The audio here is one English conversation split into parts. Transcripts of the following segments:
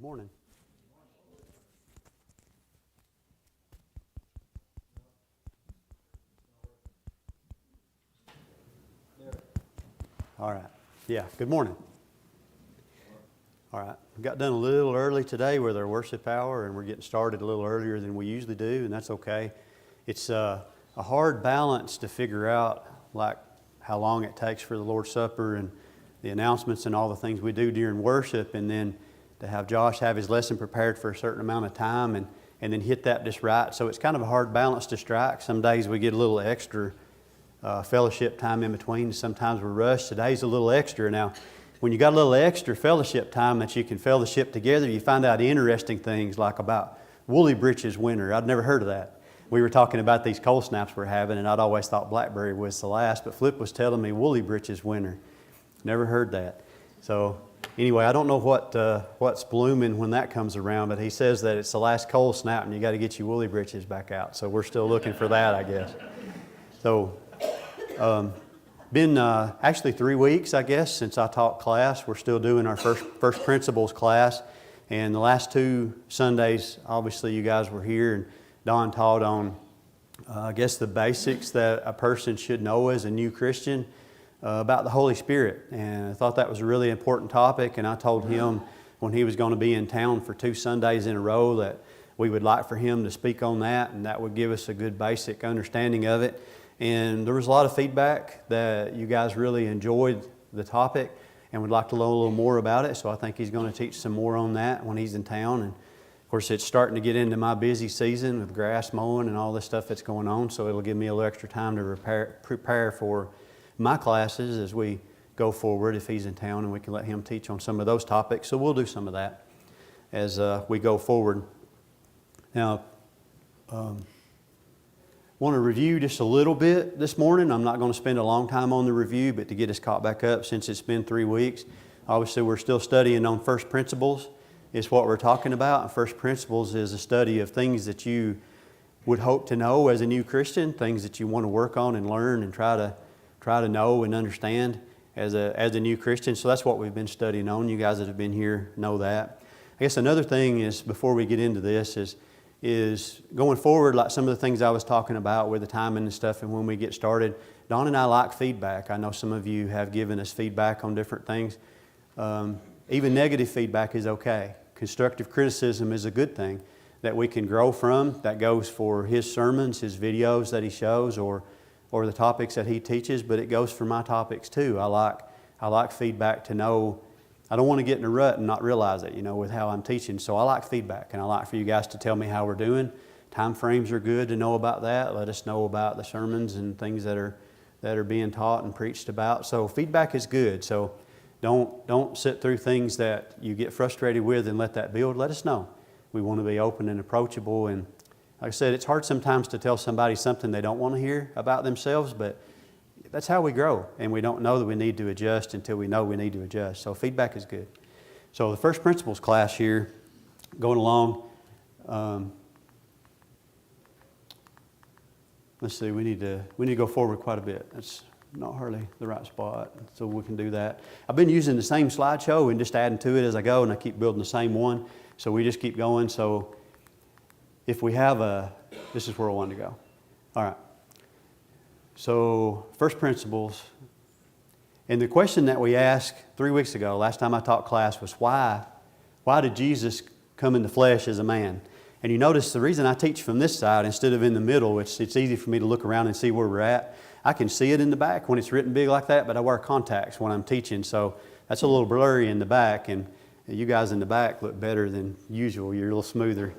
Good morning. All right. Yeah, good morning. All right. We got done a little early today with our worship hour, and we're getting started a little earlier than we usually do, and that's okay. It's a hard balance to figure out, like how long it takes for the Lord's Supper and the announcements and all the things we do during worship, and then to have Josh have his lesson prepared for a certain amount of time and then hit that just right. So it's kind of a hard balance to strike. Some days we get a little extra fellowship time in between. Sometimes we're rushed. Today's a little extra. Now, when you got a little extra fellowship time that you can fellowship together, you find out interesting things like about woolly britches winter. I'd never heard of that. We were talking about these cold snaps we're having, and I'd always thought blackberry was the last, but Flip was telling me woolly britches winter. Never heard that. So anyway, I don't know what's blooming when that comes around, but he says that it's the last cold snap and you got to get your woolly britches back out. So we're still looking for that, I guess. So been actually 3 weeks, I guess, since I taught class. We're still doing our first principles class. And the last 2 Sundays, obviously you guys were here, and Don taught on, I guess, the basics that a person should know as a new Christian about the Holy Spirit. And I thought that was a really important topic, and I told him when he was going to be in town for 2 Sundays in a row that we would like for him to speak on that, and that would give us a good basic understanding of it. And there was a lot of feedback that you guys really enjoyed the topic and would like to learn a little more about it, so I think he's going to teach some more on that when he's in town. And of course, it's starting to get into my busy season with grass mowing and all this stuff that's going on, so it'll give me a little extra time to prepare for my classes as we go forward if he's in town, and we can let him teach on some of those topics. So we'll do some of that as we go forward. Now, want to review just a little bit this morning. I'm not going to spend a long time on the review, but to get us caught back up since it's been 3 weeks. Obviously, we're still studying on first principles. It's what we're talking about. And first principles is a study of things that you would hope to know as a new Christian, things that you want to work on and learn and try to know and understand as a new Christian. So that's what we've been studying on. You guys that have been here know that. I guess another thing is, before we get into this, is going forward, like some of the things I was talking about with the timing and stuff, and when we get started, Dawn and I like feedback. I know some of you have given us feedback on different things. Even negative feedback is okay. Constructive criticism is a good thing that we can grow from. That goes for his sermons, his videos that he shows, or the topics that he teaches, but it goes for my topics too. I like feedback to know. I don't want to get in a rut and not realize it, with how I'm teaching. So I like feedback, and I like for you guys to tell me how we're doing. Time frames are good to know about that. Let us know about the sermons and things that are being taught and preached about. So feedback is good. So don't sit through things that you get frustrated with and let that build. Let us know. We want to be open and approachable. And like I said, it's hard sometimes to tell somebody something they don't want to hear about themselves, but that's how we grow, and we don't know that we need to adjust until we know we need to adjust. So feedback is good. So the first principles class here, going along. Let's see, we need to go forward quite a bit. That's not hardly the right spot, so we can do that. I've been using the same slideshow and just adding to it as I go, and I keep building the same one. So we just keep going. So if we have this is where I wanted to go. All right. So, first principles. And the question that we asked 3 weeks ago, last time I taught class, was why did Jesus come in the flesh as a man? And you notice the reason I teach from this side instead of in the middle, it's easy for me to look around and see where we're at. I can see it in the back when it's written big like that, but I wear contacts when I'm teaching, so that's a little blurry in the back, and you guys in the back look better than usual. You're a little smoother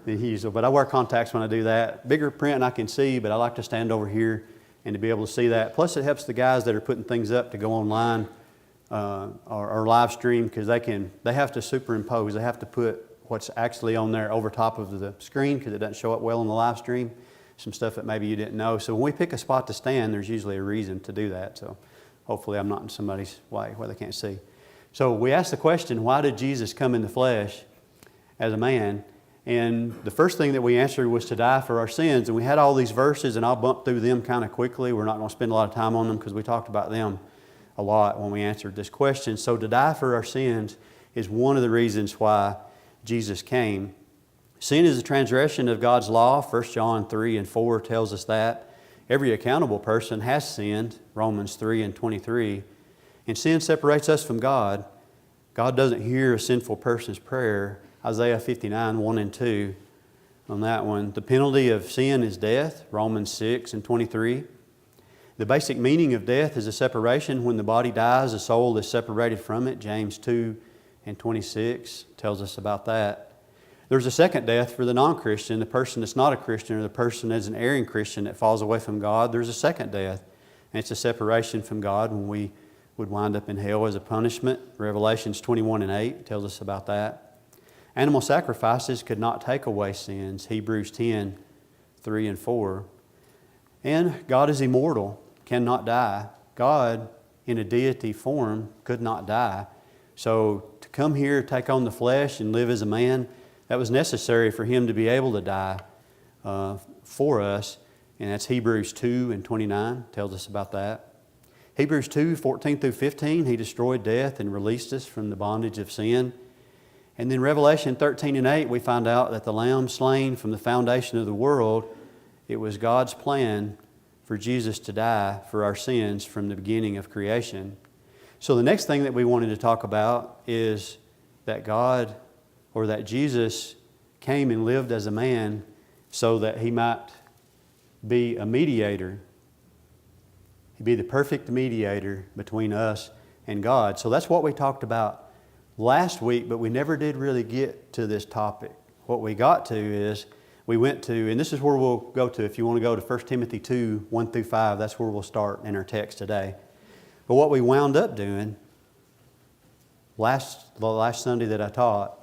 than usual, but I wear contacts when I do that. Bigger print I can see, but I like to stand over here and to be able to see that. Plus it helps the guys that are putting things up to go online or live stream, because they have to superimpose. They have to put what's actually on there over top of the screen because it doesn't show up well on the live stream. Some stuff that maybe you didn't know. So when we pick a spot to stand, there's usually a reason to do that. So hopefully I'm not in somebody's way where they can't see. So we asked the question, why did Jesus come in the flesh as a man? And the first thing that we answered was to die for our sins. And we had all these verses, and I'll bump through them kind of quickly. We're not going to spend a lot of time on them because we talked about them a lot when we answered this question. So to die for our sins is one of the reasons why Jesus came. Sin is a transgression of God's law. 1 John 3 and 4 tells us that. Every accountable person has sinned, Romans 3 and 23. And sin separates us from God. God doesn't hear a sinful person's prayer. Isaiah 59, 1 and 2 on that one. The penalty of sin is death, Romans 6 and 23. The basic meaning of death is a separation. When the body dies, the soul is separated from it. James 2 and 26 tells us about that. There's a second death for the non-Christian, the person that's not a Christian, or the person that's an erring Christian that falls away from God. There's a second death, and it's a separation from God when we would wind up in hell as a punishment. Revelations 21 and 8 tells us about that. Animal sacrifices could not take away sins. Hebrews 10, 3 and 4. And God is immortal, cannot die. God, in a deity form, could not die. So to come here, take on the flesh, and live as a man, that was necessary for Him to be able to die for us. And that's Hebrews 2 and 29 tells us about that. Hebrews 2, 14 through 15, He destroyed death and released us from the bondage of sin. And then Revelation 13 and 8, we find out that the Lamb slain from the foundation of the world, it was God's plan for Jesus to die for our sins from the beginning of creation. So the next thing that we wanted to talk about is that God, or that Jesus came and lived as a man so that He might be a mediator. He'd be the perfect mediator between us and God. So that's what we talked about last week, but we never did really get to this topic. What we got to is, we went to, and this is where we'll go to, if you want to go to 1 Timothy 2, 1 through 5, that's where we'll start in our text today. But what we wound up doing the last Sunday that I taught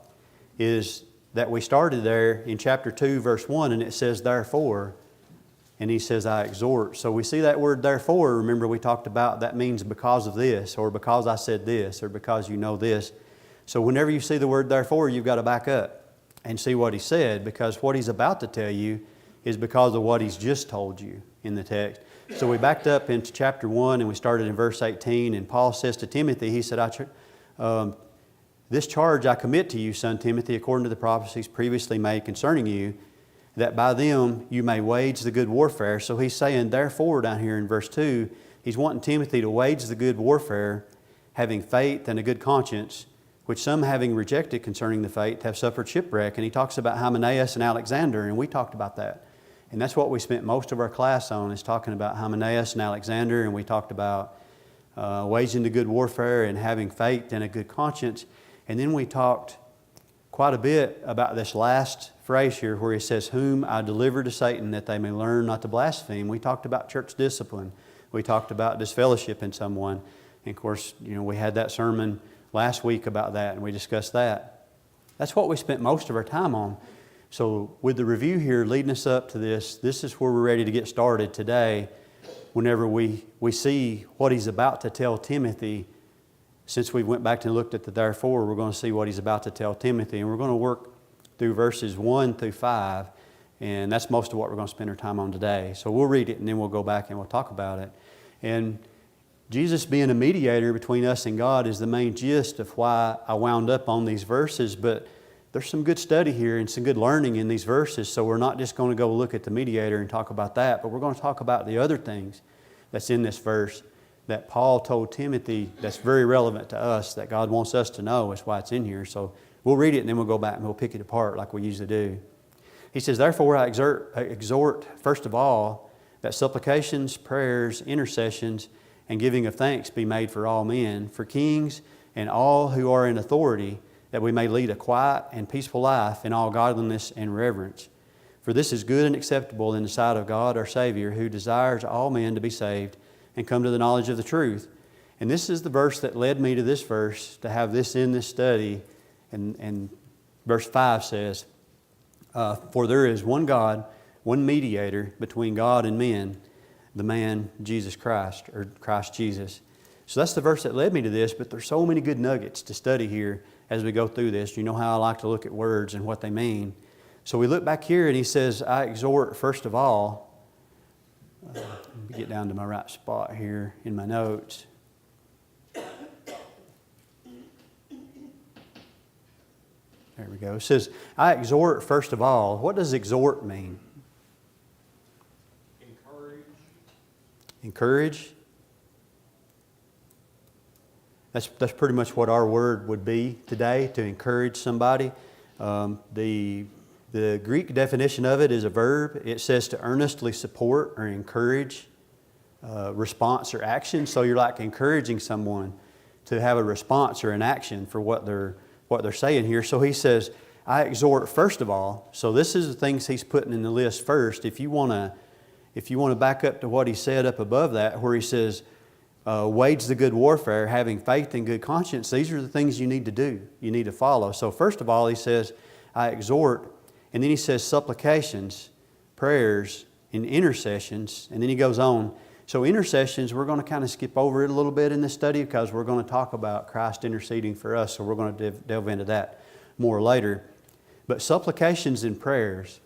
is that we started there in chapter 2, verse 1, and it says, therefore, and he says, I exhort. So we see that word therefore. Remember, we talked about that means because of this, or because I said this, or because you know this. So whenever you see the word therefore, you've got to back up and see what he said, because what he's about to tell you is because of what he's just told you in the text. So we backed up into chapter 1, and we started in verse 18, and Paul says to Timothy, he said, this charge I commit to you, son Timothy, according to the prophecies previously made concerning you, that by them you may wage the good warfare. So he's saying, therefore, down here in verse 2, he's wanting Timothy to wage the good warfare, having faith and a good conscience, which some, having rejected concerning the faith, have suffered shipwreck. And he talks about Hymenaeus and Alexander, and we talked about that. And that's what we spent most of our class on, is talking about Hymenaeus and Alexander, and we talked about waging the good warfare and having faith and a good conscience. And then we talked quite a bit about this last phrase here where he says, whom I deliver to Satan that they may learn not to blaspheme. We talked about church discipline. We talked about disfellowship in someone. And of course, we had that sermon last week about that, and we discussed that. That's what we spent most of our time on. So with the review here leading us up to this is where we're ready to get started today. Whenever we see what he's about to tell Timothy. Since we went back and looked at the therefore, we're going to see what he's about to tell Timothy. And we're going to work through verses 1 through 5. And that's most of what we're going to spend our time on today. So we'll read it, and then we'll go back and we'll talk about it. And Jesus being a mediator between us and God is the main gist of why I wound up on these verses. But there's some good study here and some good learning in these verses. So we're not just going to go look at the mediator and talk about that, but we're going to talk about the other things that's in this verse that Paul told Timothy that's very relevant to us, that God wants us to know. Is why it's in here. So we'll read it, and then we'll go back and we'll pick it apart like we usually do. He says, therefore I exhort, first of all, that supplications, prayers, intercessions, and giving of thanks be made for all men, for kings and all who are in authority, that we may lead a quiet and peaceful life in all godliness and reverence. For this is good and acceptable in the sight of God our Savior, who desires all men to be saved and come to the knowledge of the truth. And this is the verse that led me to this verse, to have this in this study. And verse 5 says, for there is one God, one mediator between God and men, the man Jesus Christ, or Christ Jesus. So that's the verse that led me to this, but there's so many good nuggets to study here as we go through this. You know how I like to look at words and what they mean. So we look back here, and he says, I exhort, first of all, let me get down to my right spot here in my notes. There we go. It says, I exhort first of all. What does exhort mean? Encourage. Encourage. That's pretty much what our word would be today, to encourage somebody. The Greek definition of it is a verb. It says to earnestly support or encourage response or action. So you're like encouraging someone to have a response or an action for what they're saying here. So he says, I exhort first of all. So this is the things he's putting in the list first. If you want to back up to what he said up above that, where he says, wage the good warfare, having faith and good conscience, these are the things you need to do. You need to follow. So first of all, he says, I exhort. And then he says supplications, prayers, and intercessions. And then he goes on. So intercessions, we're going to kind of skip over it a little bit in this study because we're going to talk about Christ interceding for us. So we're going to delve into that more later. But supplications and prayers.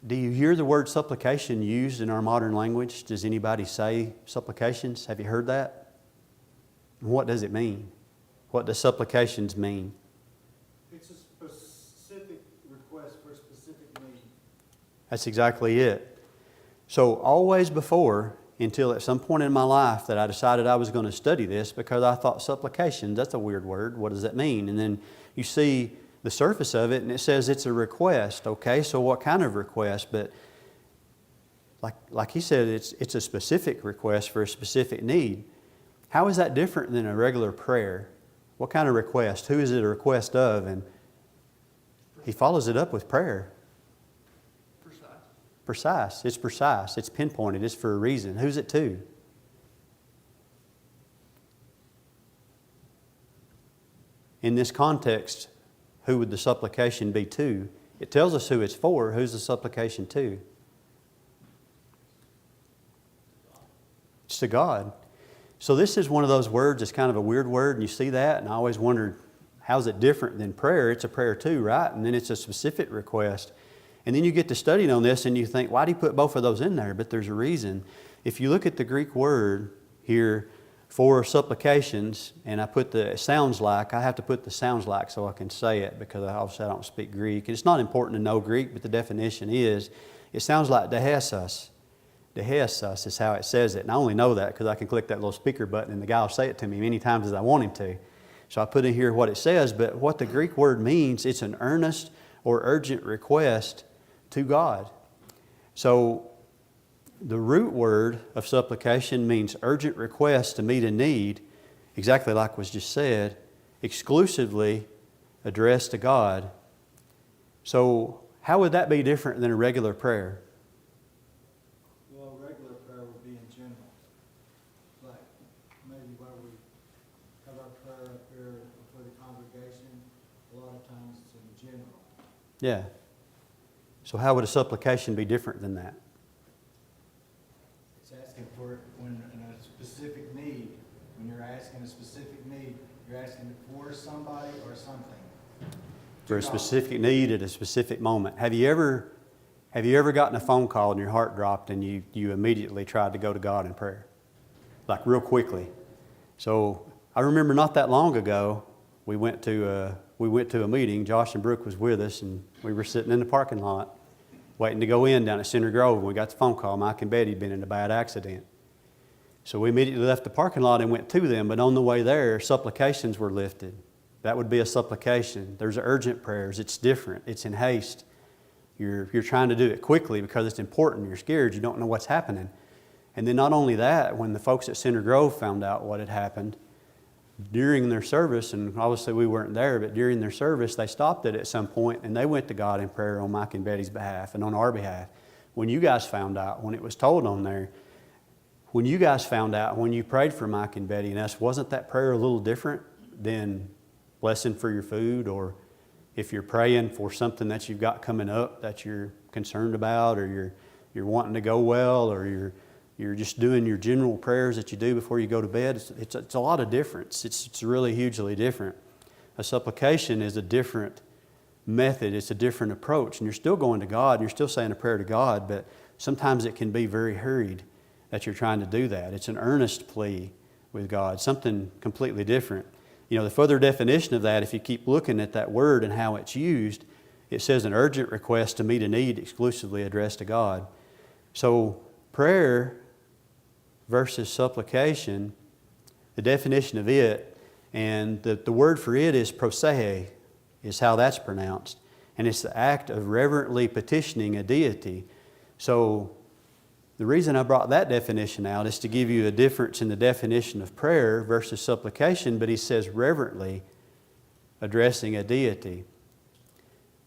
Do you hear the word supplication used in our modern language? Does anybody say supplications? Have you heard that? What does it mean? What does supplications mean? It's a specific request for a specific need. That's exactly it. So always before, until at some point in my life that I decided I was going to study this, because I thought supplication, that's a weird word. What does that mean? And then you see the surface of it and it says it's a request. Okay, so what kind of request? But like he said, it's a specific request for a specific need. How is that different than a regular prayer? What kind of request? Who is it a request of? And he follows it up with prayer. Precise. It's precise. It's pinpointed. It's for a reason. Who's it to? In this context, who would the supplication be to? It tells us who it's for. Who's the supplication to? It's to God. So this is one of those words that's kind of a weird word, and you see that, and I always wondered, how's it different than prayer? It's a prayer too, right? And then it's a specific request. And then you get to studying on this and you think, why did he put both of those in there? But there's a reason. If you look at the Greek word here for supplications, and I put the sounds like, I have to put the sounds like so I can say it because obviously I don't speak Greek. And it's not important to know Greek, but the definition is, it sounds like dehesus. Dehesus is how it says it. And I only know that because I can click that little speaker button and the guy will say it to me many times as I want him to. So I put in here what it says, but what the Greek word means, it's an earnest or urgent request to God. So the root word of supplication means urgent request to meet a need, exactly like was just said, exclusively addressed to God. So how would that be different than a regular prayer? Well, regular prayer would be in general. Like maybe where we have our prayer up here for the congregation, a lot of times it's in general. Yeah. So how would a supplication be different than that? It's asking for when in a specific need. When you're asking a specific need, you're asking for somebody or something. For a specific need at a specific moment. Have you ever gotten a phone call and your heart dropped and you immediately tried to go to God in prayer? Like real quickly. So I remember not that long ago, we went to a meeting. Josh and Brooke was with us, and we were sitting in the parking lot waiting to go in down at Center Grove, and we got the phone call. Mike and Betty had been in a bad accident. So we immediately left the parking lot and went to them, but on the way there, supplications were lifted. That would be a supplication. There's urgent prayers. It's different. It's in haste. You're trying to do it quickly because it's important. You're scared. You don't know what's happening. And then not only that, when the folks at Center Grove found out what had happened, during their service, and obviously we weren't there, but during their service, they stopped it at some point and they went to God in prayer on Mike and Betty's behalf and on our behalf. When you guys found out, when it was told on there, when you guys found out, when you prayed for Mike and Betty and us, wasn't that prayer a little different than blessing for your food, or if you're praying for something that you've got coming up that you're concerned about, or you're wanting to go well, or you're just doing your general prayers that you do before you go to bed? It's a lot of difference. It's really hugely different. A supplication is a different method. It's a different approach. And you're still going to God, and you're still saying a prayer to God, but sometimes it can be very hurried that you're trying to do that. It's an earnest plea with God, something completely different. the further definition of that, if you keep looking at that word and how it's used, it says an urgent request to meet a need exclusively addressed to God. So prayer versus supplication, the definition of it, and the word for it is prosei, is how that's pronounced. And it's the act of reverently petitioning a deity. So the reason I brought that definition out is to give you a difference in the definition of prayer versus supplication, but he says reverently addressing a deity.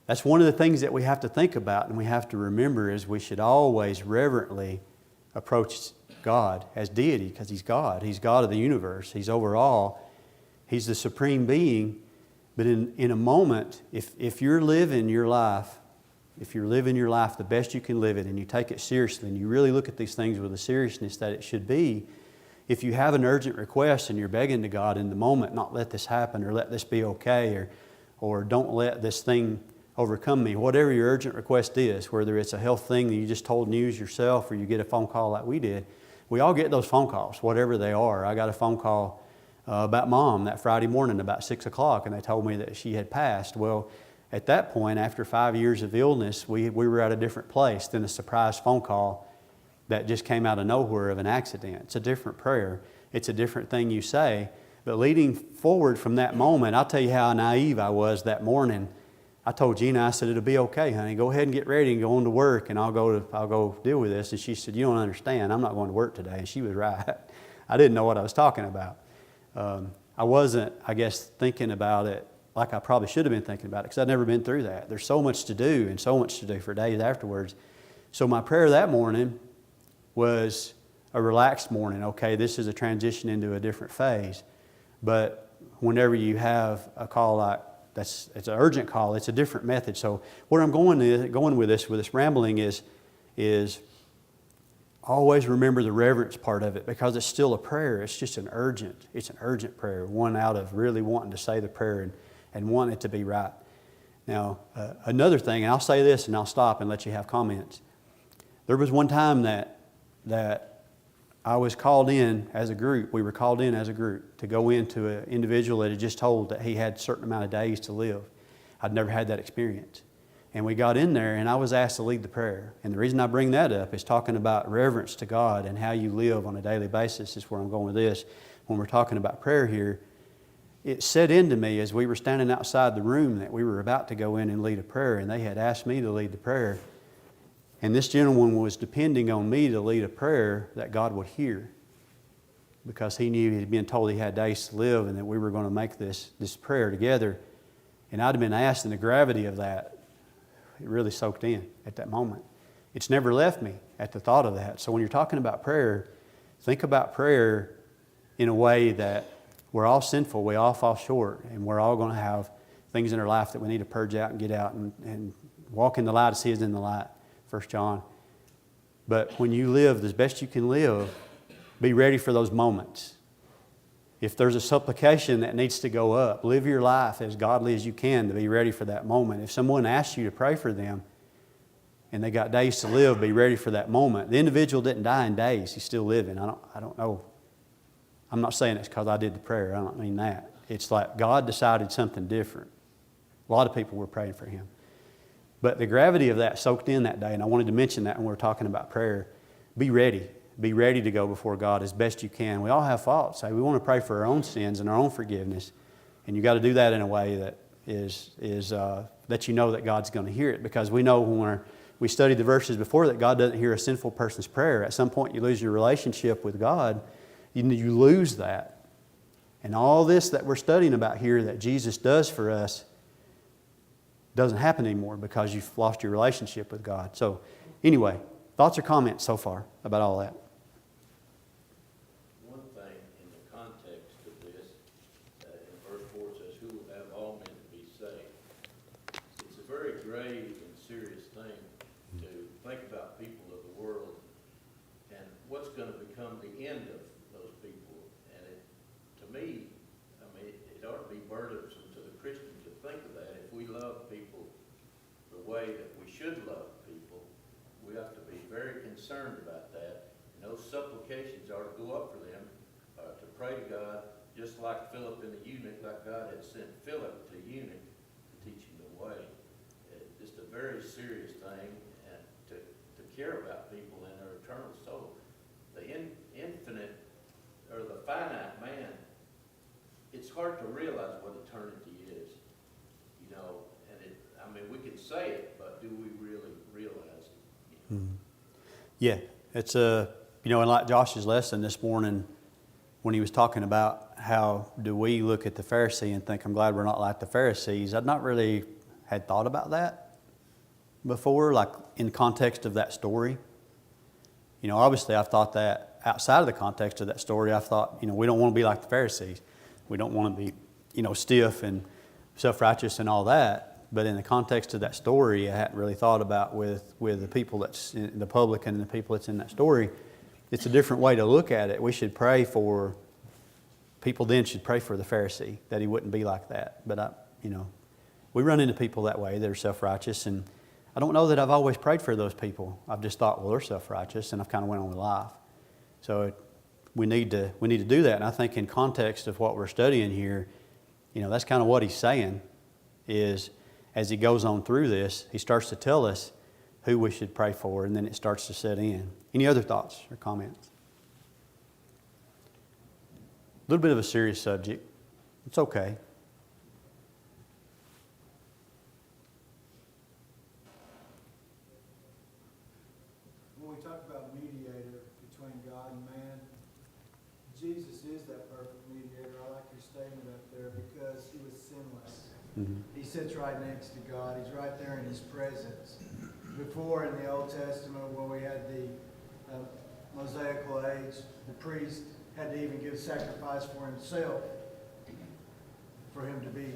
That's one of the things that we have to think about and we have to remember is we should always reverently approach God as deity because He's God. He's God of the universe. He's over all. He's the supreme being. But in a moment, if you're living your life the best you can live it and you take it seriously and you really look at these things with the seriousness that it should be, if you have an urgent request and you're begging to God in the moment, not let this happen or let this be okay or don't let this thing overcome me, whatever your urgent request is, whether it's a health thing that you just told news yourself or you get a phone call like we did, we all get those phone calls, whatever they are. I got a phone call about Mom that Friday morning about 6 o'clock and they told me that she had passed. Well, at that point, after 5 years of illness, we were at a different place than a surprise phone call that just came out of nowhere of an accident. It's a different prayer. It's a different thing you say. But leading forward from that moment, I'll tell you how naive I was that morning. I told Gina, I said, it'll be okay, honey. Go ahead and get ready and go on to work and I'll go deal with this. And she said, you don't understand. I'm not going to work today. And she was right. I didn't know what I was talking about. I wasn't, I guess, thinking about it like I probably should have been thinking about it because I'd never been through that. There's so much to do and so much to do for days afterwards. So my prayer that morning was a relaxed morning. Okay, this is a transition into a different phase. But whenever you have a call like it's an urgent call, it's a different method. So where I'm going with this rambling is always remember the reverence part of it because it's still a prayer. It's just an urgent prayer, one out of really wanting to say the prayer and wanting it to be right. Now, another thing, and I'll say this and I'll stop and let you have comments. There was one time that I was called in as a group. We were called in as a group to go into an individual that had just told that he had a certain amount of days to live. I'd never had that experience. And we got in there and I was asked to lead the prayer. And the reason I bring that up is talking about reverence to God and how you live on a daily basis is where I'm going with this. When we're talking about prayer here, it set into me as we were standing outside the room that we were about to go in and lead a prayer and they had asked me to lead the prayer. And this gentleman was depending on me to lead a prayer that God would hear because he knew he'd been told he had days to live and that we were going to make this prayer together. And I'd have been asked, and the gravity of that, it really soaked in at that moment. It's never left me at the thought of that. So when you're talking about prayer, think about prayer in a way that we're all sinful, we all fall short, and we're all going to have things in our life that we need to purge out and get out and walk in the light as He is in the light, 1 John. But when you live as best you can live, be ready for those moments. If there's a supplication that needs to go up, live your life as godly as you can to be ready for that moment. If someone asks you to pray for them and they got days to live, be ready for that moment. The individual didn't die in days. He's still living. I don't know. I'm not saying it's because I did the prayer. I don't mean that. It's like God decided something different. A lot of people were praying for him. But the gravity of that soaked in that day, and I wanted to mention that when we're talking about prayer. Be ready. Be ready to go before God as best you can. We all have faults. We want to pray for our own sins and our own forgiveness. And you've got to do that in a way that is that you know that God's going to hear it. Because we know when we studied the verses before that God doesn't hear a sinful person's prayer. At some point you lose your relationship with God. You lose that. And all this that we're studying about here that Jesus does for us doesn't happen anymore because you've lost your relationship with God. So anyway, thoughts or comments so far about all that? One thing in the context of this, in verse 4 it says, "Who will have all men to be saved?" It's a very grave and serious thing to think about people of the world and what's going to become the end of those people. And to me, it ought to be burdensome to the Christian to think of that. If we love people the way that we should love people, we have to be very concerned about that. And those supplications are to go up for them, to pray to God just like Philip and the eunuch, like God had sent Philip to the eunuch to teach him the way. It's just a very serious thing, and to care about people and their eternal soul. The infinite, or the finite man, it's hard to realize what eternity is, you know, and I mean, we can say it, but do we really realize it? You know? Yeah, it's and like Josh's lesson this morning, when he was talking about how do we look at the Pharisee and think, I'm glad we're not like the Pharisees. I'd not really had thought about that before, like in context of that story. Obviously I've thought that outside of the context of that story. I've thought, we don't want to be like the Pharisees. We don't want to be, stiff and self-righteous and all that. But in the context of that story, I hadn't really thought about with the people that's in the publican and the people that's in that story. It's a different way to look at it. We should pray for, people then should pray for the Pharisee, that he wouldn't be like that. But, we run into people that way that are self-righteous, and I don't know that I've always prayed for those people. I've just thought, well, they're self-righteous, and I've kind of went on with life. So we need to do that. And I think in context of what we're studying here, that's kind of what he's saying is, as he goes on through this, he starts to tell us who we should pray for, and then it starts to set in. Any other thoughts or comments? A little bit of a serious subject. It's okay. When we talk about mediator between God and man, Jesus is that perfect mediator. I like your statement up there because he was sinless. Mm-hmm. He sits right next to God. He's right there in his presence. Before in the Old Testament, when we had the Mosaical age, the priest had to even give sacrifice for himself for him to be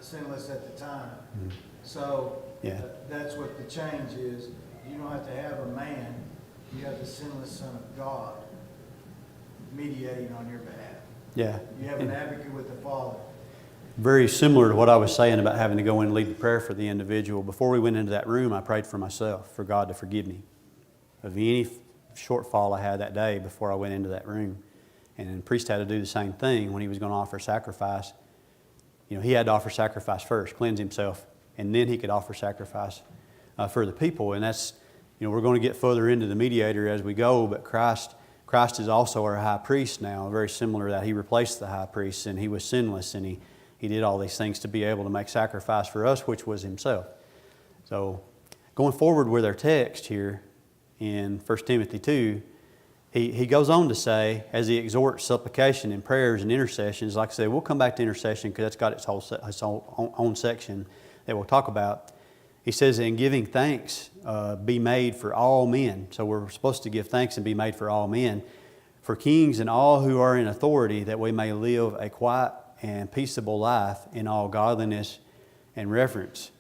sinless at the time. Mm-hmm. So Yeah. That's what the change is. You don't have to have a man. You have the sinless Son of God mediating on your behalf. Yeah. You have an advocate with the Father. Very similar to what I was saying about having to go in and lead the prayer for the individual. Before we went into that room, I prayed for myself, for God to forgive me of any shortfall I had that day before I went into that room. And the priest had to do the same thing when he was going to offer sacrifice. He had to offer sacrifice first, cleanse himself, and then he could offer sacrifice for the people. And that's, we're going to get further into the mediator as we go, but Christ is also our high priest now, very similar to that. He replaced the high priest, and he was sinless, and he did all these things to be able to make sacrifice for us, which was himself. So going forward with our text here in 1 Timothy 2, he goes on to say, as he exhorts supplication and prayers and intercessions, like I said, we'll come back to intercession because that's got its own section that we'll talk about. He says, in giving thanks, be made for all men. So we're supposed to give thanks and be made for all men, for kings and all who are in authority, that we may live a quiet and peaceable life in all godliness and reverence.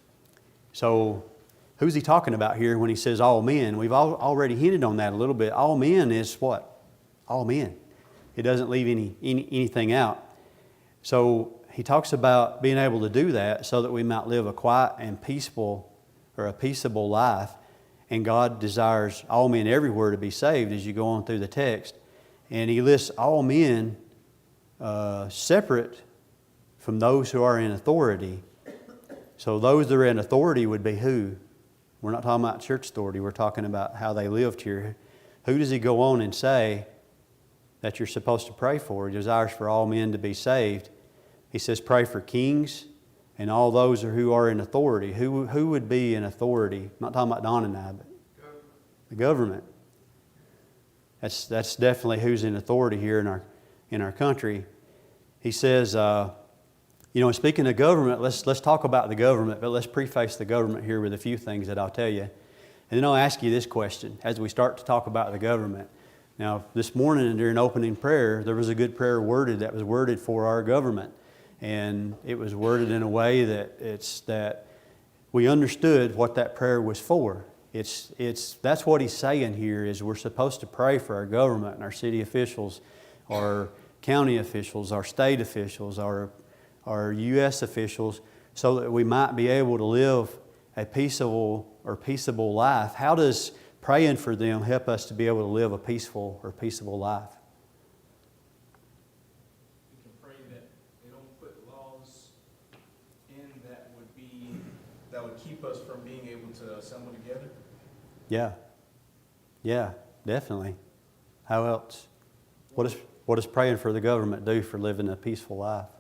So who's he talking about here when he says all men? We've already hinted on that a little bit. All men is what? All men. It doesn't leave anything out. So he talks about being able to do that so that we might live a quiet and peaceful, or a peaceable life. And God desires all men everywhere to be saved as you go on through the text. And he lists all men separate from those who are in authority. So those that are in authority would be who? We're not talking about church authority. We're talking about how they lived here. Who does he go on and say that you're supposed to pray for? He desires for all men to be saved. He says pray for kings and all those who are in authority. Who would be in authority? I'm not talking about Don and I, but the government. That's definitely who's in authority here in our country. He says, speaking of government, let's talk about the government, but let's preface the government here with a few things that I'll tell you. And then I'll ask you this question as we start to talk about the government. Now, this morning during opening prayer, there was a good prayer that was worded for our government. And it was worded in a way that we understood what that prayer was for. That's what he's saying here is we're supposed to pray for our government and our city officials, our county officials, our state officials, our U.S. officials, so that we might be able to live a peaceable life. How does praying for them help us to be able to live a peaceful life? You can Yeah. Yeah, definitely. How else? What does praying for the government do for living a peaceful life?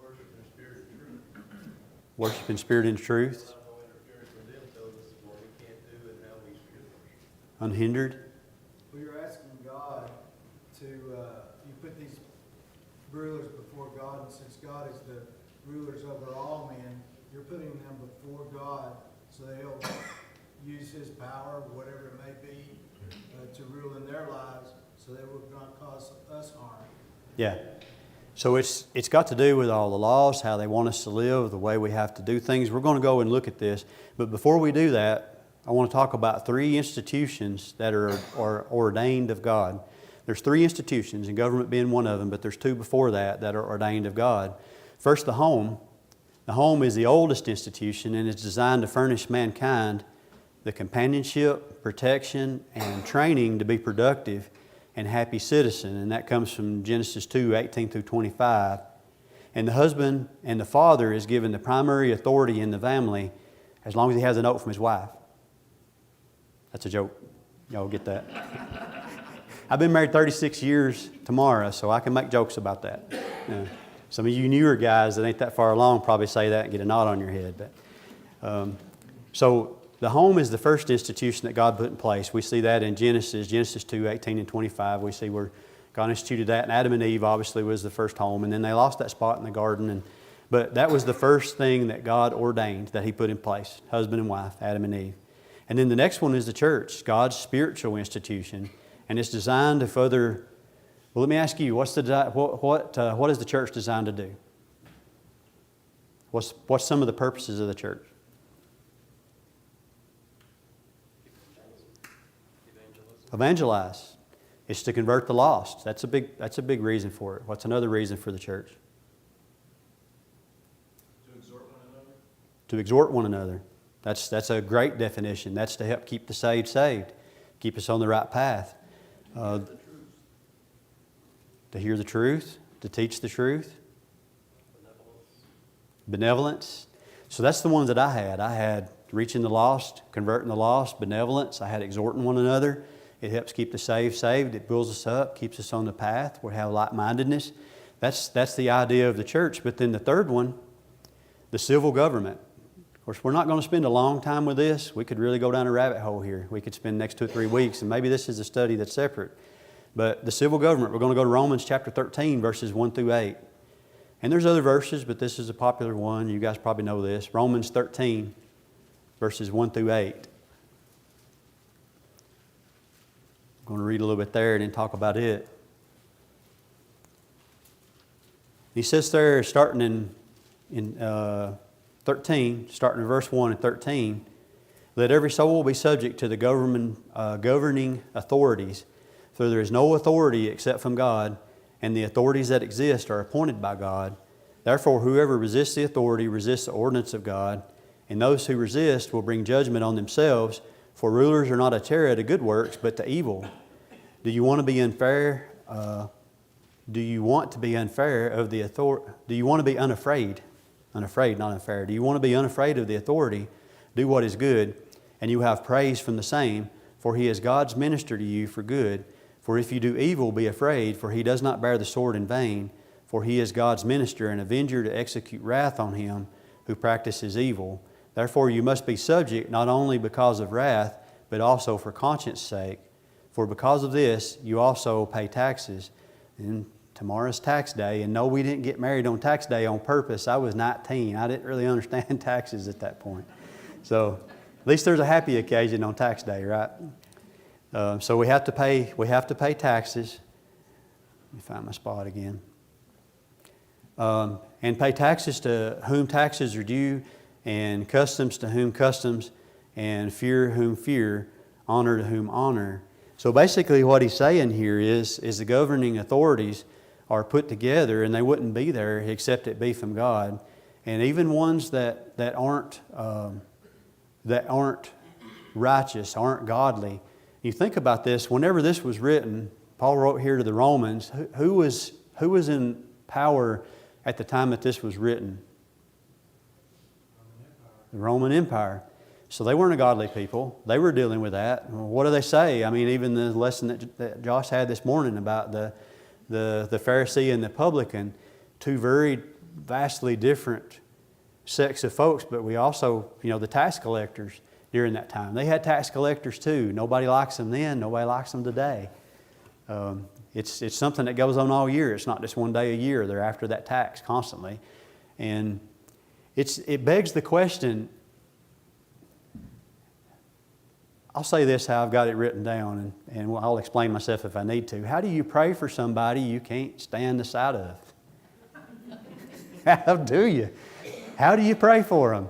Worship in spirit and truth. Worship in spirit and truth, No interference from them tells us what we can't do and how we should worship. unhindered. Well, you're asking God to, you put these rulers before God, and since God is the rulers over all men, you're putting them before God, so they'll use His power, whatever it may be, to rule in their lives, so they will not cause us harm. Yeah. So it's got to do with all the laws, how they want us to live, the way we have to do things. We're going to go and look at this. But before we do that, I want to talk about 3 institutions that are ordained of God. There's 3 institutions, and government being one of them, but there's 2 before that are ordained of God. First, the home. The home is the oldest institution, and it's designed to furnish mankind the companionship, protection, and training to be productive and happy citizen. And that comes from Genesis 2:18 through 25. And the husband and the father is given the primary authority in the family as long as he has a note from his wife. That's a joke. Y'all get that? I've been married 36 years tomorrow, so I can make jokes about that. Some of you newer guys that ain't that far along probably say that and get a knot on your head. But so the home is the first institution that God put in place. We see that in Genesis 2:18 and 25. We see where God instituted that. And Adam and Eve obviously was the first home. And then they lost that spot in the garden. But that was the first thing that God ordained that He put in place. Husband and wife, Adam and Eve. And then the next one is the church, God's spiritual institution. And it's designed to further... Well, let me ask you, what is the church designed to do? What's some of the purposes of the church? Evangelize. It's to convert the lost. That's a big reason for it. What's another reason for the church? To exhort one another. To exhort one another. That's a great definition. That's to help keep the saved, keep us on the right path. To hear the truth, to teach the truth. Benevolence. So that's the ones that I had. I had reaching the lost, converting the lost, benevolence. I had exhorting one another. It helps keep the saved. It builds us up, keeps us on the path. We have like-mindedness. That's the idea of the church. But then the third one, the civil government. Of course, we're not going to spend a long time with this. We could really go down a rabbit hole here. We could spend the next 2 or 3 weeks, and maybe this is a study that's separate. But the civil government, we're going to go to Romans chapter 13, verses 1 through 8. And there's other verses, but this is a popular one. You guys probably know this. Romans 13, verses 1 through 8. I'm going to read a little bit there and then talk about it. He says there, starting in 13, starting in verse 1 and 13, let every soul be subject to the governing authorities, for there is no authority except from God, and the authorities that exist are appointed by God. Therefore, whoever resists the authority resists the ordinance of God, and those who resist will bring judgment on themselves, for rulers are not a terror to good works, but to evil. Do you want to be unfair? Do you want to be unfair of the authority? Do you want to be unafraid? Unafraid, not unfair. Do you want to be unafraid of the authority? Do what is good, and you have praise from the same, for he is God's minister to you for good. For if you do evil, be afraid, for he does not bear the sword in vain, for he is God's minister and avenger to execute wrath on him who practices evil. Therefore you must be subject, not only because of wrath, but also for conscience sake. For because of this, you also pay taxes. And tomorrow's tax day, and no, we didn't get married on tax day on purpose. I was 19. I didn't really understand taxes at that point. So at least there's a happy occasion on tax day, right? So we have to pay taxes. Let me find my spot again. And pay taxes to whom taxes are due, and customs to whom customs, and fear whom fear, honor to whom honor. So basically what he's saying here is the governing authorities are put together, and they wouldn't be there except it be from God. And even ones that aren't righteous, aren't godly. You think about this, whenever this was written, Paul wrote here to the Romans, who was in power at the time that this was written? the Roman Empire. So they weren't a godly people. They were dealing with that. What do they say? I mean, even the lesson that Josh had this morning about the Pharisee and the publican, two very vastly different sects of folks, but we also, the tax collectors during that time. They had tax collectors too. Nobody likes them then. Nobody likes them today. It's something that goes on all year. It's not just one day a year. They're after that tax constantly. And it begs the question, I'll say this how I've got it written down, and I'll explain myself if I need to. How do you pray for somebody you can't stand the sight of? How do you? How do you pray for them?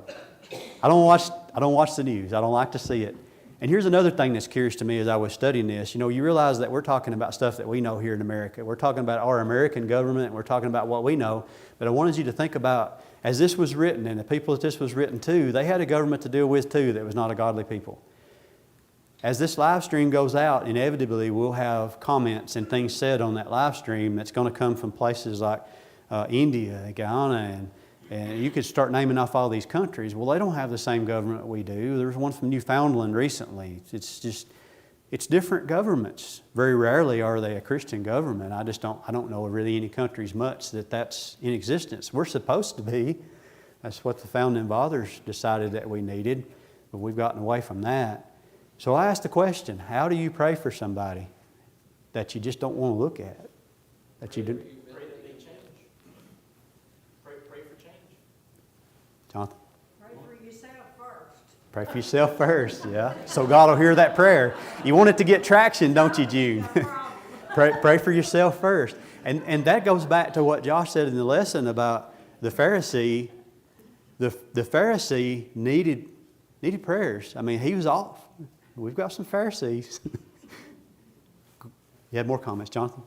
I don't watch the news. I don't like to see it. And here's another thing that's curious to me as I was studying this. You realize that we're talking about stuff that we know here in America. We're talking about our American government, and we're talking about what we know. But I wanted you to think about, as this was written, and the people that this was written to, they had a government to deal with too that was not a godly people. As this live stream goes out, inevitably we'll have comments and things said on that live stream that's going to come from places like India and Guyana, and you could start naming off all these countries. Well, they don't have the same government we do. There's one from Newfoundland recently. It's different governments. Very rarely are they a Christian government. I don't know of really any countries much that's in existence. We're supposed to be. That's what the founding fathers decided that we needed, but we've gotten away from that. So I asked the question, how do you pray for somebody that you just don't want to look at? That you do? Pray that they change. Pray for change. Jonathan? Pray for yourself first. Pray for yourself first, yeah. So God will hear that prayer. You want it to get traction, don't you, June? Pray for yourself first. And that goes back to what Josh said in the lesson about the Pharisee. The Pharisee needed prayers. I mean, he was off. We've got some Pharisees. You had more comments, Jonathan?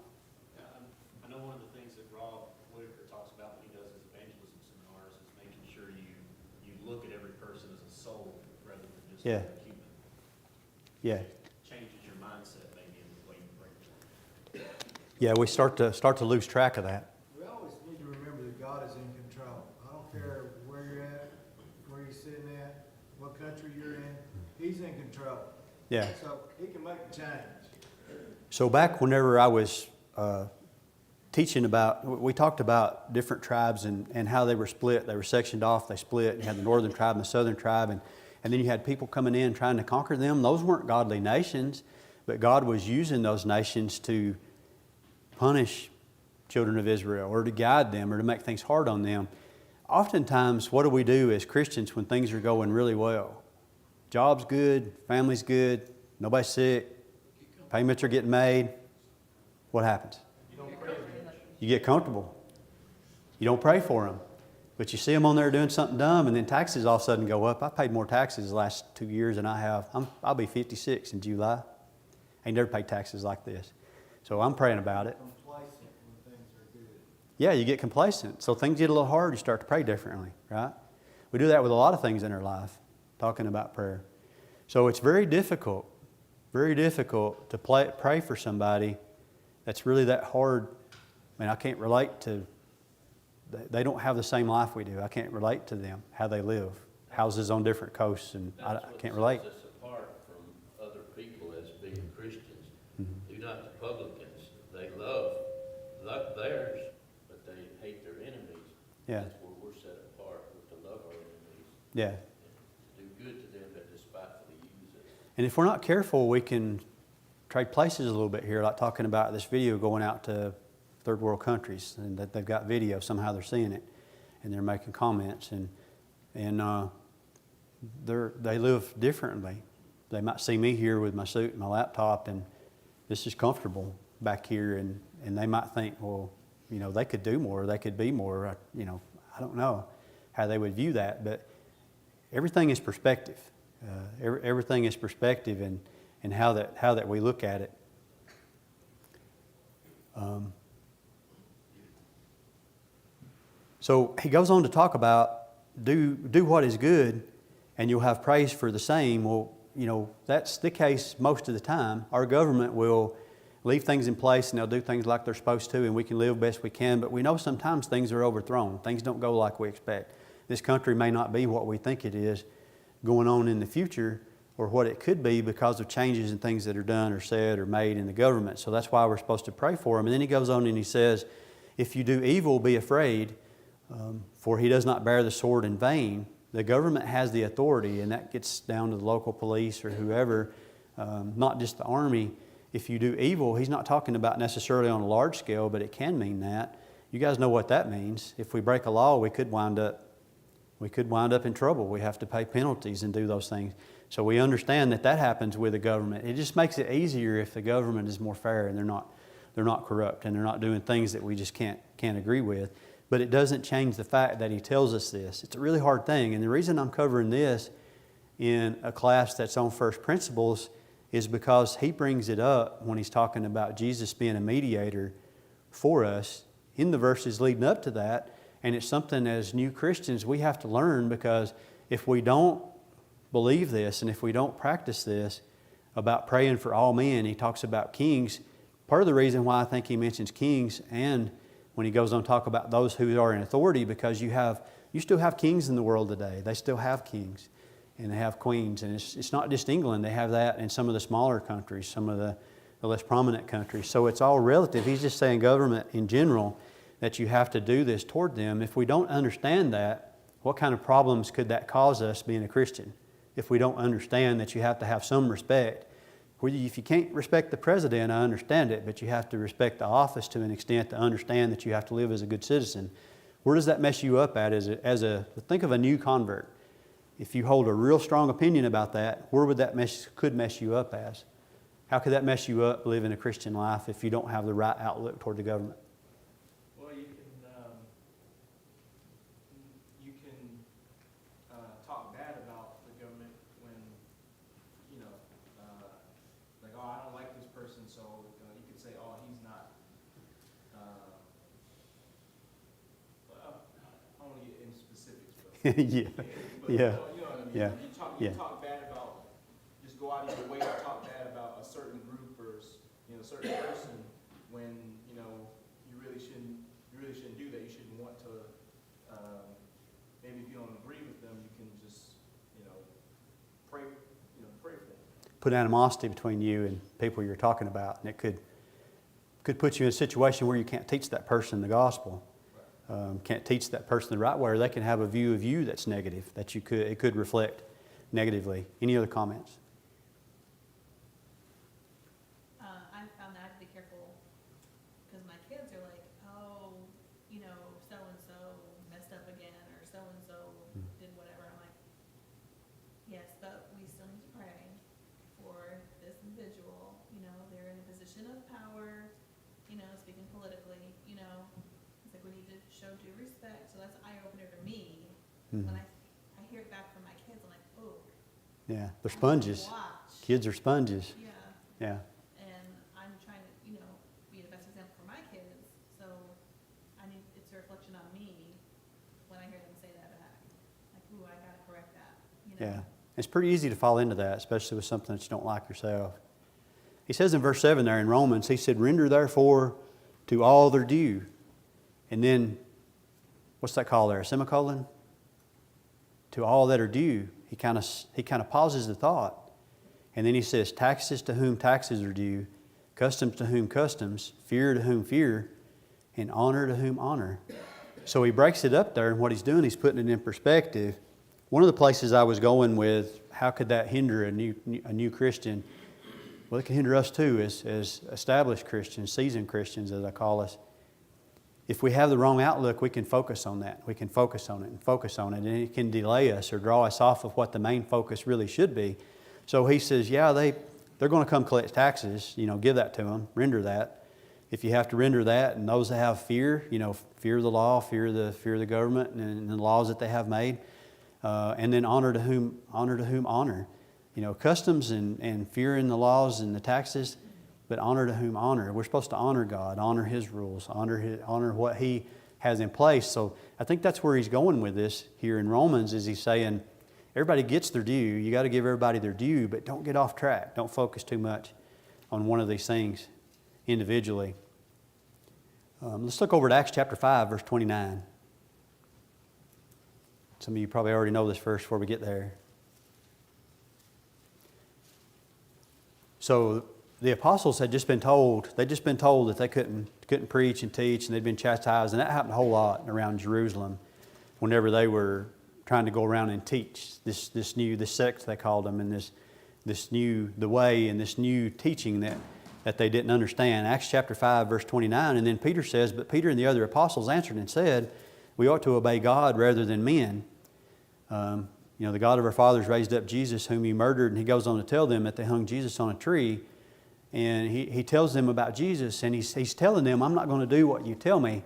I know one of the things that Rob Whitaker talks about when he does his evangelism seminars is making sure you look at every person as a soul rather than just a human. Yeah. Changes your mindset maybe in the way you pray. Yeah, we start to lose track of that. We always need to remember that God is in control. I don't care where you're at, where you're sitting at, what country you're in. He's in control. Yeah. So He can make a change. So back whenever I was teaching we talked about different tribes and how they were split. They were sectioned off, they split. You had the northern tribe and the southern tribe, and then you had people coming in trying to conquer them. Those weren't godly nations, but God was using those nations to punish children of Israel or to guide them or to make things hard on them. Oftentimes, what do we do as Christians when things are going really well? Job's good, family's good, nobody's sick, payments are getting made. What happens? You get comfortable. You don't pray for them. But you see them on there doing something dumb, and then taxes all of a sudden go up. I paid more taxes the last 2 years than I have. I'll be 56 in July. I ain't never paid taxes like this. So I'm praying about it. Complacent when things are good. Yeah, you get complacent. So things get a little hard, you start to pray differently, right? We do that with a lot of things in our life, talking about prayer. So it's very difficult to pray for somebody that's really that hard. I mean, I can't relate to, they don't have the same life we do. I can't relate to them, how they live. Houses on different coasts, and I can't relate. That's what sets us apart from other people as being Christians. Do not the publicans. They love theirs, but they hate their enemies. Yeah. That's where we're set apart, with to love our enemies. Yeah. And to do good to them that despitefully use us. And if we're not careful, we can trade places a little bit here, like talking about this video going out to third world countries, and that they've got video, somehow they're seeing it, and they're making comments, and they live differently. They might see me here with my suit and my laptop, and this is comfortable back here, and they might think, well, they could do more, they could be more, I don't know how they would view that, but everything is perspective. Everything is perspective, and how that we look at it. So he goes on to talk about do what is good, and you'll have praise for the same. Well, that's the case most of the time. Our government will leave things in place, and they'll do things like they're supposed to, and we can live best we can. But we know sometimes things are overthrown. Things don't go like we expect. this country may not be what we think it is going on in the future, or what it could be because of changes in things that are done or said or made in the government. So that's why we're supposed to pray for them. And then he goes on and he says, if you do evil, be afraid, for he does not bear the sword in vain. The government has the authority, and that gets down to the local police or whoever, not just the army. If you do evil, he's not talking about necessarily on a large scale, but it can mean that. You guys know what that means. If we break a law, we could wind up in trouble. We have to pay penalties and do those things. So we understand that happens with the government. It just makes it easier if the government is more fair and they're not corrupt and they're not doing things that we just can't agree with. But it doesn't change the fact that he tells us this. It's a really hard thing. And the reason I'm covering this in a class that's on first principles is because he brings it up when he's talking about Jesus being a mediator for us in the verses leading up to that. And it's something as new Christians we have to learn, because if we don't believe this and if we don't practice this about praying for all men, he talks about kings. Part of the reason why I think he mentions kings, and when he goes on to talk about those who are in authority, because you still have kings in the world today. They still have kings and they have queens. And it's not just England. They have that in some of the smaller countries, some of the less prominent countries. So it's all relative. He's just saying government in general, that you have to do this toward them. If we don't understand that, what kind of problems could that cause us being a Christian? If we don't understand that you have to have some respect. If you can't respect the president, I understand it, but you have to respect the office to an extent to understand that you have to live as a good citizen. Where does that mess you up at think of a new convert. If you hold a real strong opinion about that, where would that could mess you up as? How could that mess you up living a Christian life if you don't have the right outlook toward the government? Well, you can talk bad about the government when, like, oh, I don't like this person, so you could say, oh, he's not. Well, I don't want to get into specifics, but Yeah. but, Yeah. You know what I mean? Yeah. You talk bad about, just go out of your way to talk bad about a certain group or certain person when you really shouldn't do that. You shouldn't want to. Maybe if you don't agree with them, you can just pray for them. Put animosity between you and people you're talking about, and it could put you in a situation where you can't teach that person the gospel, can't teach that person the right way, or they can have a view of you that's negative, that it could reflect negatively. Any other comments? I found that I have to be careful because my kids are like, oh, so-and-so messed up again, or so-and-so did whatever. I'm like, yes, but we still need to pray for this individual. They're in a position of power, speaking politically, it's like we need to show due respect. So that's an eye-opener to me. Mm-hmm. When I hear it back from my kids, I'm like, oh. Yeah, they're sponges. Watch. Kids are sponges. Yeah. Yeah. And I'm trying to, be the best example for my kids. So it's a reflection on me when I hear them say that back. Like, ooh, I gotta correct that. Yeah. It's pretty easy to fall into that, especially with something that you don't like yourself. He says in verse 7 there in Romans, he said, render therefore to all their due. And then, what's that called there? A semicolon? To all that are due. He kind of pauses the thought. And then he says, taxes to whom taxes are due, customs to whom customs, fear to whom fear, and honor to whom honor. So he breaks it up there, and what he's doing, he's putting it in perspective. One of the places I was going with, how could that hinder a new Christian? Well, it can hinder us too as established Christians, seasoned Christians as I call us. If we have the wrong outlook, we can focus on that. We can focus on it and focus on it, and it can delay us or draw us off of what the main focus really should be. So he says, yeah, they're going to come collect taxes, give that to them, render that. If you have to render that, and those that have fear, fear of the law, fear of the government and the laws that they have made, and then honor to whom honor. Customs and fear in the laws and the taxes, but honor to whom honor. We're supposed to honor God, honor His rules, honor what He has in place. So I think that's where he's going with this here in Romans, is he's saying everybody gets their due. You got to give everybody their due, but don't get off track. Don't focus too much on one of these things individually. Let's look over at Acts chapter 5, verse 29. Some of you probably already know this verse before we get there. So the apostles had just been told, that they couldn't preach and teach, and they'd been chastised, and that happened a whole lot around Jerusalem whenever they were trying to go around and teach this sect they called them, and the way and this new teaching that they didn't understand. Acts chapter 5 verse 29, and then Peter says, but Peter and the other apostles answered and said, we ought to obey God rather than men. The God of our fathers raised up Jesus whom you murdered, and he goes on to tell them that they hung Jesus on a tree. And he tells them about Jesus, and he's telling them, I'm not going to do what you tell me.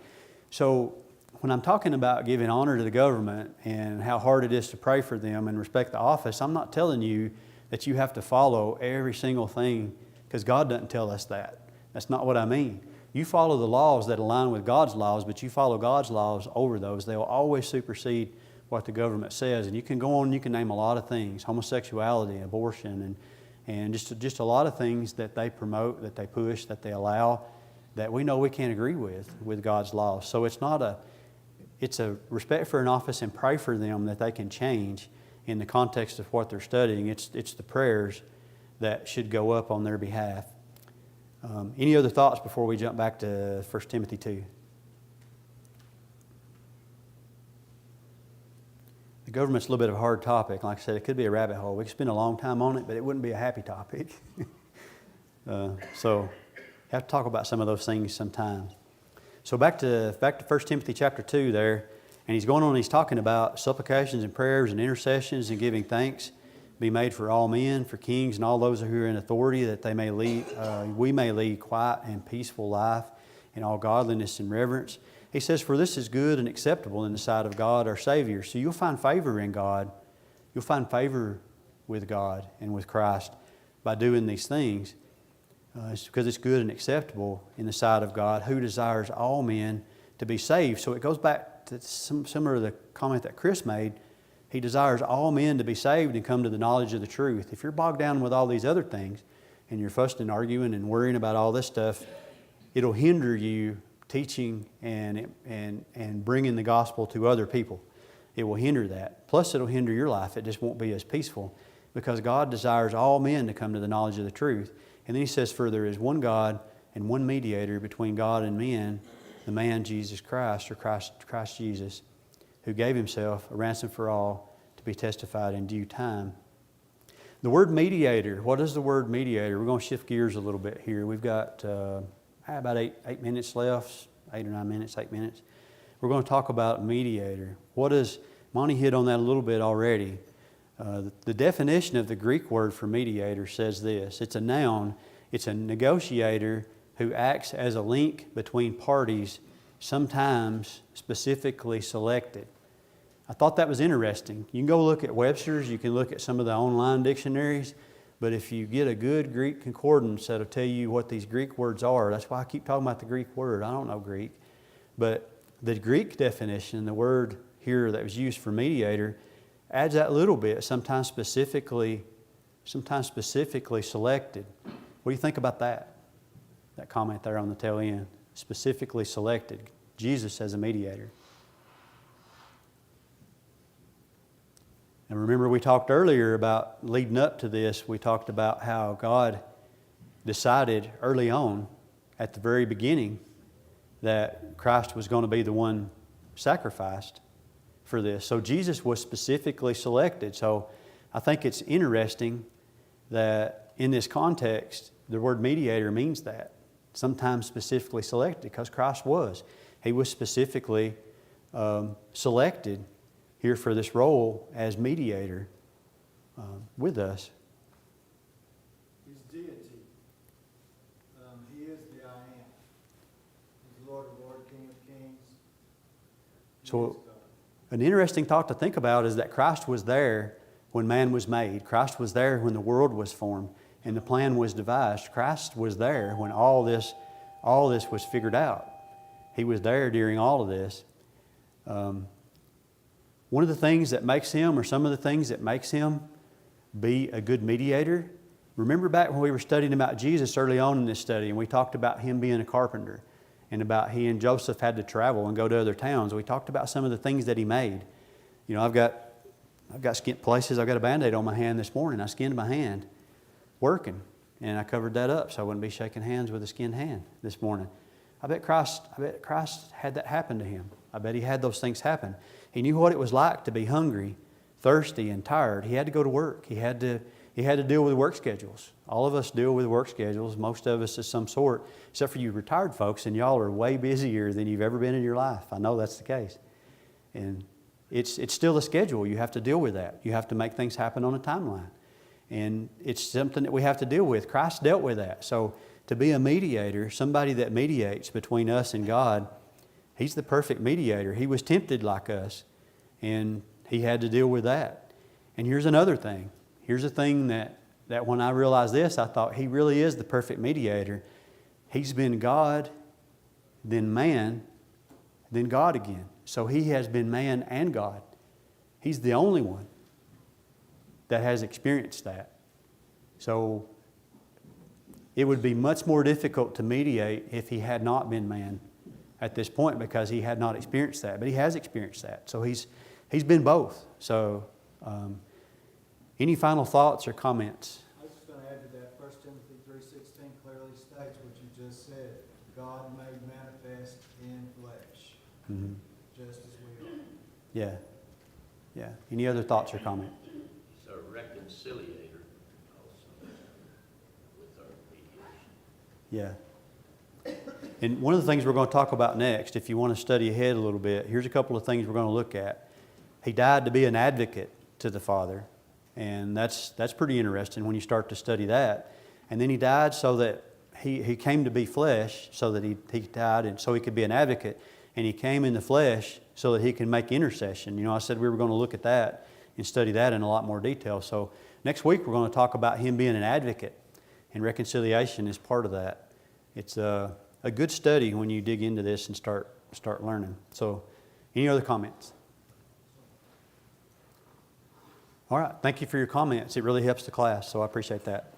So when I'm talking about giving honor to the government and how hard it is to pray for them and respect the office, I'm not telling you that you have to follow every single thing, because God doesn't tell us that. That's not what I mean. You follow the laws that align with God's laws, but you follow God's laws over those. They will always supersede what the government says. And you can go on and you can name a lot of things: homosexuality, abortion, and just a lot of things that they promote, that they push, that they allow, that we know we can't agree with God's laws. So it's a respect for an office and pray for them that they can change in the context of what they're studying. It's the prayers that should go up on their behalf. Any other thoughts before we jump back to 1 Timothy 2? The government's a little bit of a hard topic. Like I said, it could be a rabbit hole. We could spend a long time on it, but it wouldn't be a happy topic. So have to talk about some of those things sometimes. So back to 1 Timothy chapter 2 there, and he's going on and he's talking about supplications and prayers and intercessions and giving thanks be made for all men, for kings and all those who are in authority, that we may lead quiet and peaceful life in all godliness and reverence. He says, for this is good and acceptable in the sight of God our Savior. So you'll find favor in God. You'll find favor with God and with Christ by doing these things. It's because it's good and acceptable in the sight of God, who desires all men to be saved. So it goes back to similar to the comment that Chris made. He desires all men to be saved and come to the knowledge of the truth. If you're bogged down with all these other things and you're fussing and arguing and worrying about all this stuff, it'll hinder you teaching and bringing the gospel to other people. It will hinder that. Plus, it'll hinder your life. It just won't be as peaceful, because God desires all men to come to the knowledge of the truth. And then he says, for there is one God and one mediator between God and men, the man Jesus Christ, or Christ Jesus, who gave himself a ransom for all to be testified in due time. The word mediator, what is the word mediator? We're going to shift gears a little bit here. We've got about 8 minutes left, 8 or 9 minutes, 8 minutes. We're going to talk about mediator. Monty hit on that a little bit already. The definition of the Greek word for mediator says this. It's a noun. It's a negotiator who acts as a link between parties, sometimes specifically selected. I thought that was interesting. You can go look at Webster's. You can look at some of the online dictionaries. But if you get a good Greek concordance that'll tell you what these Greek words are, that's why I keep talking about the Greek word. I don't know Greek. But the Greek definition, the word here that was used for mediator, adds that little bit, sometimes specifically selected. What do you think about that? That comment there on the tail end. Specifically selected. Jesus as a mediator. And remember, we talked earlier about, leading up to this, we talked about how God decided early on, at the very beginning, that Christ was going to be the one sacrificed for this. So Jesus was specifically selected. So I think it's interesting that in this context, the word mediator means that. Sometimes specifically selected, because Christ was. He was specifically selected here for this role as mediator with us. He's deity. He is the I am. He's Lord of Lords, King of Kings. So an interesting thought to think about is that Christ was there when man was made. Christ was there when the world was formed and the plan was devised. Christ was there when all this was figured out. He was there during all of this. One of the things that makes him, or some of the things that makes him be a good mediator, remember back when we were studying about Jesus early on in this study, and we talked about him being a carpenter, and about he and Joseph had to travel and go to other towns. We talked about some of the things that he made. You know, I've got places, I've got a Band-Aid on my hand this morning. I skinned my hand working, and I covered that up so I wouldn't be shaking hands with a skinned hand this morning. I bet Christ had that happen to him. I bet he had those things happen. He knew what it was like to be hungry, thirsty, and tired. He had to go to work. He had to deal with work schedules. All of us deal with work schedules, most of us of some sort, except for you retired folks, and y'all are way busier than you've ever been in your life. I know that's the case. And it's still a schedule. You have to deal with that. You have to make things happen on a timeline. And it's something that we have to deal with. Christ dealt with that. So to be a mediator, somebody that mediates between us and God, he's the perfect mediator. He was tempted like us, and he had to deal with that. And here's another thing. Here's a thing that when I realized this, I thought he really is the perfect mediator. He's been God, then man, then God again. So he has been man and God. He's the only one that has experienced that. So it would be much more difficult to mediate if he had not been man at this point, because he had not experienced that. But he has experienced that. So he's been both. So any final thoughts or comments? I was just going to add to that, 1 Timothy 3:16 clearly states what you just said. God made manifest in flesh, Mm-hmm. just as we are. Yeah. Yeah. Any other thoughts or comments? He's our reconciliator also with our mediation. Yeah. And one of the things we're going to talk about next, if you want to study ahead a little bit, here's a couple of things we're going to look at. He died to be an advocate to the Father, and that's pretty interesting when you start to study that. And then he died so that he came to be flesh, so that he died and so he could be an advocate. And he came in the flesh so that he can make intercession. You know, I said we were going to look at that and study that in a lot more detail. So next week we're going to talk about him being an advocate, and reconciliation is part of that. It's a good study when you dig into this and start learning. So any other comments? All right. Thank you for your comments. It really helps the class, so I appreciate that.